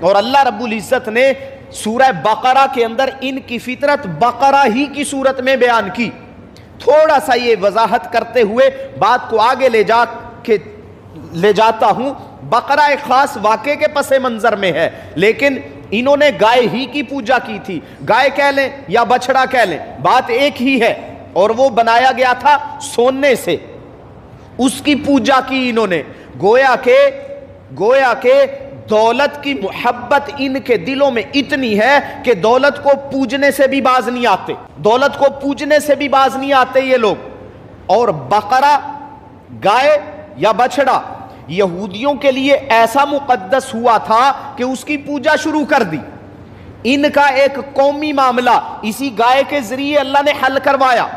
اور اللہ رب العزت نے سورہ بقرہ کے اندر ان کی فطرت بقرہ ہی کی صورت میں بیان کی. تھوڑا سا یہ وضاحت کرتے ہوئے بات کو آگے لے جاتا ہوں. بقرہ ایک خاص واقعے کے پس منظر میں ہے، لیکن انہوں نے گائے ہی کی پوجا کی تھی. گائے کہہ لیں یا بچڑا کہہ لیں، بات ایک ہی ہے، اور وہ بنایا گیا تھا سونے سے. اس کی پوجا کی انہوں نے. گویا کہ دولت کی محبت ان کے دلوں میں اتنی ہے کہ دولت کو پوجنے سے بھی باز نہیں آتے. دولت کو پوجنے سے بھی باز نہیں آتے یہ لوگ. اور بقرہ، گائے یا بچڑا یہودیوں کے لیے ایسا مقدس ہوا تھا کہ اس کی پوجا شروع کر دی. ان کا ایک قومی معاملہ اسی گائے کے ذریعے اللہ نے حل کروایا.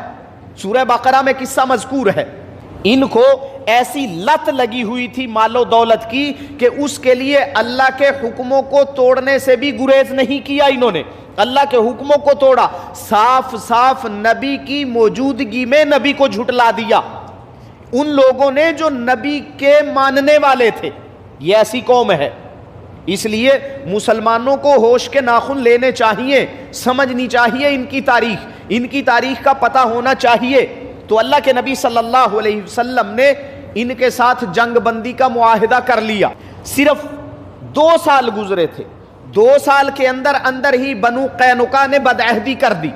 سورہ بقرہ میں قصہ مذکور ہے. ان کو ایسی لت لگی ہوئی تھی مال و دولت کی کہ اس کے لیے اللہ کے حکموں کو توڑنے سے بھی گریز نہیں کیا. انہوں نے اللہ کے حکموں کو توڑا، صاف صاف نبی کی موجودگی میں نبی کو جھٹلا دیا. ان لوگوں نے جو نبی کے ماننے والے تھے. یہ ایسی قوم ہے. اس لیے مسلمانوں کو ہوش کے ناخن لینے چاہیے، سمجھنی چاہیے ان کی تاریخ کا پتہ ہونا چاہیے. تو اللہ کے نبی صلی اللہ علیہ وسلم نے ان کے ساتھ جنگ بندی کا معاہدہ کر لیا. صرف 2 سال گزرے تھے. 2 سال کے اندر ہی بنو قینقاع نے بدعہدی کر دی.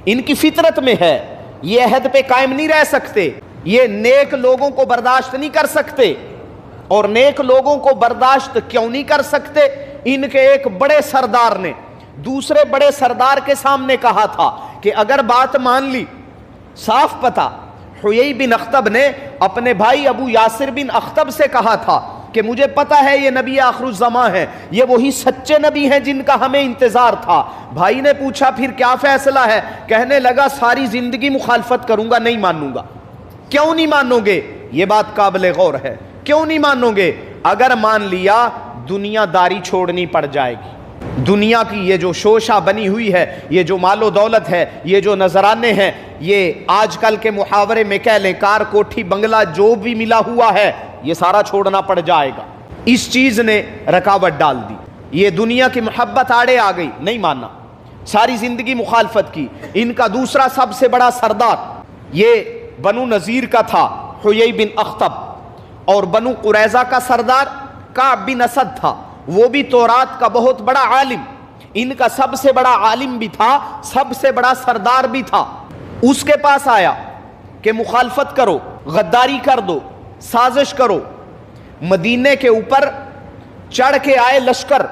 ان کی فطرت میں ہے، یہ عہد پہ قائم نہیں رہ سکتے. یہ نیک لوگوں کو برداشت نہیں کر سکتے. اور نیک لوگوں کو برداشت کیوں نہیں کر سکتے؟ ان کے ایک بڑے سردار نے دوسرے بڑے سردار کے سامنے کہا تھا کہ اگر بات مان لی، صاف پتہ حیی بن اخطب نے اپنے بھائی ابو یاسر بن اخطب سے کہا تھا کہ مجھے پتہ ہے یہ نبی آخر الزمان ہے، یہ وہی سچے نبی ہیں جن کا ہمیں انتظار تھا. بھائی نے پوچھا پھر کیا فیصلہ ہے؟ کہنے لگا ساری زندگی مخالفت کروں گا، نہیں مانوں گا. کیوں نہیں مانو گے؟ یہ بات قابل غور ہے. کیوں نہیں مانو گے؟ اگر مان لیا دنیا داری چھوڑنی پڑ جائے گی. دنیا کی یہ جو شوشہ بنی ہوئی ہے، یہ جو مال و دولت ہے، یہ جو نذرانے ہیں، یہ آج کل کے محاورے میں کہہ لیں کار کوٹھی بنگلہ جو بھی ملا ہوا ہے، یہ سارا چھوڑنا پڑ جائے گا. اس چیز نے رکاوٹ ڈال دی. یہ دنیا کی محبت آڑے آ گئی، نہیں ماننا، ساری زندگی مخالفت کی. ان کا دوسرا سب سے بڑا سردار یہ بنو نذیر کا تھا، حیی بن اخطب. اور بنو قریظہ کا سردار کعب بن اسد تھا، وہ بھی تورات کا بہت بڑا عالم. ان کا سب سے بڑا عالم بھی تھا، سب سے بڑا سردار بھی تھا. اس کے پاس آیا کہ مخالفت کرو، غداری کر دو، سازش کرو. مدینے کے اوپر چڑھ کے آئے لشکر.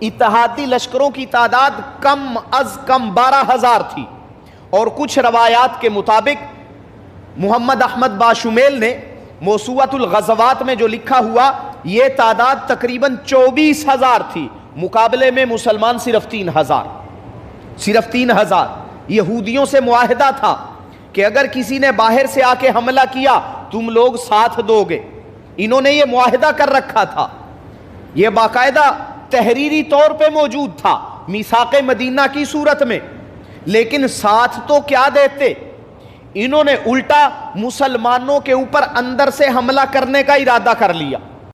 اتحادی لشکروں کی تعداد کم از کم 12,000 تھی. اور کچھ روایات کے مطابق محمد احمد باشمیل نے موسوعۃ الغزوات میں جو لکھا ہوا، یہ تعداد تقریباً 24,000 تھی. مقابلے میں مسلمان صرف 3,000. یہودیوں سے معاہدہ تھا کہ اگر کسی نے باہر سے آ کے حملہ کیا تم لوگ ساتھ دو گے. انہوں نے یہ معاہدہ کر رکھا تھا. یہ باقاعدہ تحریری طور پہ موجود تھا میثاق مدینہ کی صورت میں. لیکن ساتھ تو کیا دیتے؟ انہوں نے الٹا مسلمانوں کے اوپر اندر سے حملہ کرنے کا ارادہ کر لیا.